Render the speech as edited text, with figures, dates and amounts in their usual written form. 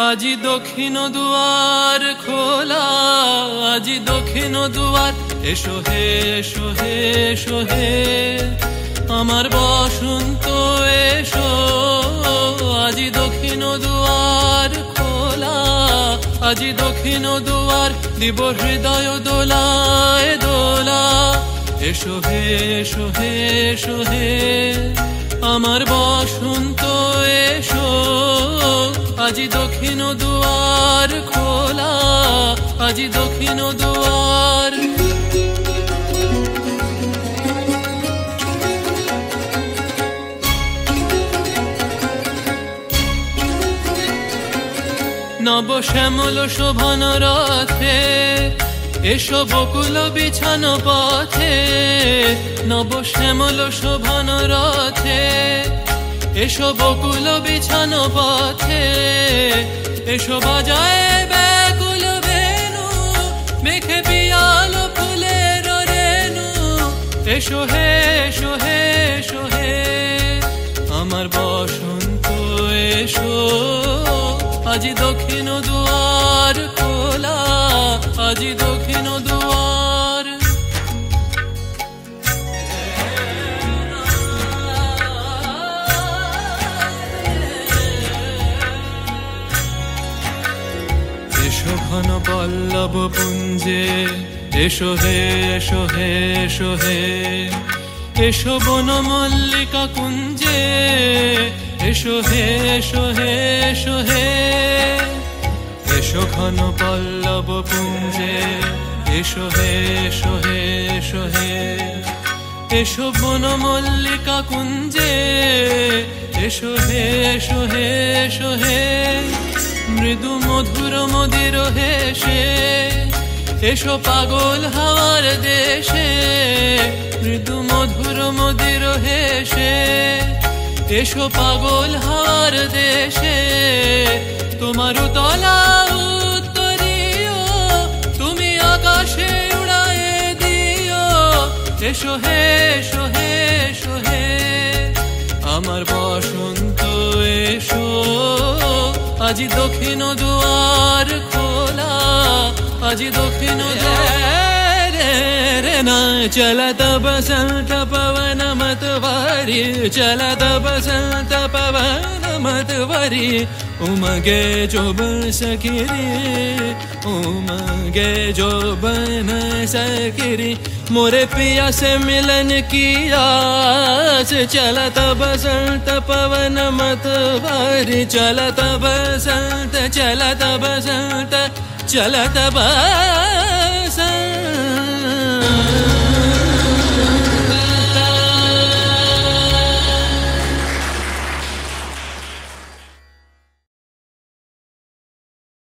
আজি দক্ষিণ দুয়ার খোলা, আজি দক্ষিণ দুয়ার, এসো হে এসো হে এসো হে আমার বসন্ত এসো। আজি দক্ষিণ দুয়ার খোলা, আজি দক্ষিণ দুয়ার, দিব হৃদয় দোলায় দোলা। এসো হে এসো হে এসো হে আমার বসন্ত এসো। আজি দক্ষিণ দুয়ার খোলা, আজি দক্ষিণ দুয়ার। নব শ্যামল শোভন রথে, এসো বকুল বিছানো পথে। নব শ্যামল শোভন রথে, এসো বকুল বিছানো পথে। এসো বাজায় ব্যাকুল বেনু, মেঘে পিয়াল ফুলের রেণু। এসো হে এসো হে এসো হে আমার বসন্ত এসো। আজি দক্ষিণ দুয়ার খোলা, আজি দক্ষিণ দুয়ার। এসো ঘন পল্লব পুঞ্জে, এসো হে এসো হে এসো হে এসো বন মল্লিকা কুঞ্জে। এসো হে এসো হে এসো হে এসো ঘন পল্লব পুঞ্জে। এসো হে এসো হে এসো হে এসো বন মল্লিকা কুঞ্জে। এসো হে এসো হে এসো হে মৃদু মধুর মদির হেসে। এসো পাগল হাওয়ার দেশে, মৃদু মধুর মদির হেসে। এসো পাগল হাওয়ার দেশে, তোমার তলা উত্তরীয় তুমি আকাশে উড়ায়ে দিও। এসো হে এসো হে এসো হে আমার বসন্ত এসো। আজি দক্ষিণ দুয়ার খোলা, আজি দক্ষিণ দুয়ার। না চলत बसंत पवन मतवारी, चलत बसंत पवन मतवारी। उमगे जो बन सकिरी, उमगे जो बन सकिरी। मोरे पिया से मिलन की आस, चलत बसंत पवन मतवारी। चलत बसंत चलत बसंत चलत बसंत।